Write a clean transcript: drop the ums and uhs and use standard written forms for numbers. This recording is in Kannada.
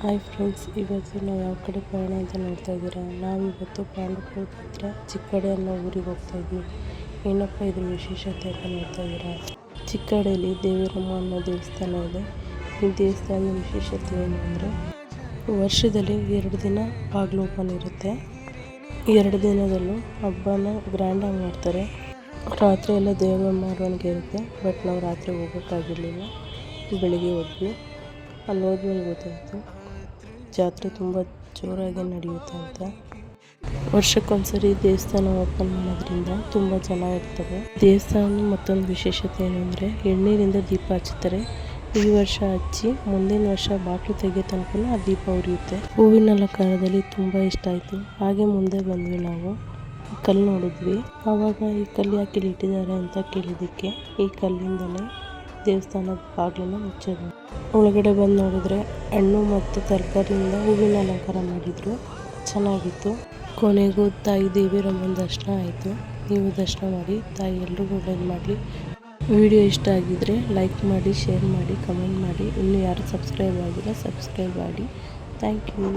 ಹಾಯ್ ಫ್ರೆಂಡ್ಸ್, ಇವತ್ತು ನಾವು ಯಾವ ಕಡೆ ಪ್ರಯಾಣ ಅಂತ ನೋಡ್ತಾ ಇದ್ದೀರಾ. ನಾವಿವತ್ತು ಪಾಂಡುಪುರದ ಹತ್ರ ಚಿಕ್ಕಡೆ ಅನ್ನೋ ಊರಿಗೆ ಹೋಗ್ತಾ ಇದ್ವಿ. ಏನಪ್ಪ ಇದ್ರ ವಿಶೇಷತೆ ಅಂತ ನೋಡ್ತಾ ಇದ್ದೀರಾ. ಚಿಕ್ಕಡೆಯಲ್ಲಿ ದೇವಿರಮ್ಮ ಅನ್ನೋ ದೇವಸ್ಥಾನ ಇದೆ. ಈ ದೇವಸ್ಥಾನದ ವಿಶೇಷತೆ ಏನು ಅಂದರೆ, ವರ್ಷದಲ್ಲಿ 2 ದಿನ ಬಾಗಿಲು ಓಪನ್ ಇರುತ್ತೆ. 2 ದಿನದಲ್ಲೂ ಹಬ್ಬನ ಗ್ರ್ಯಾಂಡಾಗಿ ಮಾಡ್ತಾರೆ. ರಾತ್ರಿ ಎಲ್ಲ ದೇವರ ಮೆರವಣಿಗೆ ಇರುತ್ತೆ. ಬಟ್ ನಾವು ರಾತ್ರಿ ಹೋಗೋಕ್ಕಾಗಿರಲಿಲ್ಲ, ಬೆಳಿಗ್ಗೆ ಹೋದ್ವಿ. ಅಲ್ಲಿ ಹೋದ್ಮೇಲೆ ಗೊತ್ತಾಯಿತು ಜಾತ್ರೆ ತುಂಬ ಜೋರಾಗಿ ನಡೆಯುತ್ತೆ ಅಂತ. ವರ್ಷಕ್ಕೊಂದ್ಸರಿ ದೇವಸ್ಥಾನ ಓಪನ್ ಮಾಡೋದ್ರಿಂದ ತುಂಬ ಜನ ಇರ್ತಾರೆ. ದೇವಸ್ಥಾನದ ಮತ್ತೊಂದು ವಿಶೇಷತೆ ಏನು ಅಂದರೆ, ಎಣ್ಣೀರಿಂದ ದೀಪ ಹಚ್ಚುತ್ತಾರೆ. ಈ ವರ್ಷ ಹಚ್ಚಿ ಮುಂದಿನ ವರ್ಷ ಬಾಗಿಲು ತೆಗೆಯೋ ತನಕ ಆ ದೀಪ ಉರಿಯುತ್ತೆ. ಹೂವಿನ ಅಲಂಕಾರದಲ್ಲಿ ತುಂಬ ಇಷ್ಟ ಆಯಿತು. ಹಾಗೆ ಮುಂದೆ ಬಂದ್ವಿ. ನಾವು ಕಲ್ಲು ನೋಡಿದ್ವಿ. ಆವಾಗ ಈ ಕಲ್ಲು ಯಾಕೆ ಇಲ್ಲಿ ಇಟ್ಟಿದ್ದಾರೆ ಅಂತ ಕೇಳಿದ್ದಕ್ಕೆ, ಈ ಕಲ್ಲಿಂದಲೇ ದೇವಸ್ಥಾನದ ಬಾಗಿಲನ್ನು ಮುಚ್ಚೋದು. ಒಳಗಡೆ ಬಂದು ನೋಡಿದ್ರೆ ಹಣ್ಣು ಮತ್ತು ತರಕಾರಿಯಿಂದ ಹೂವಿನ ಅಲಂಕಾರ ಮಾಡಿದ್ರು. ಚೆನ್ನಾಗಿತ್ತು. ಕೊನೆಗೂ ತಾಯಿ ದೇವಿರಮ್ಮನ ದರ್ಶನ ಆಯಿತು. ನೀವು ದರ್ಶನ ಮಾಡಿ. ತಾಯಿ ಎಲ್ರಿಗೂ ಒಳ್ಳೇದು ಮಾಡಲಿ. ವಿಡಿಯೋ ಇಷ್ಟ ಆಗಿದ್ರೆ ಲೈಕ್ ಮಾಡಿ, ಶೇರ್ ಮಾಡಿ, ಕಮೆಂಟ್ ಮಾಡಿ. ಇನ್ನೂ ಯಾರು ಸಬ್ಸ್ಕ್ರೈಬ್ ಆಗಿಲ್ಲ ಸಬ್ಸ್ಕ್ರೈಬ್ ಮಾಡಿ. Thank you.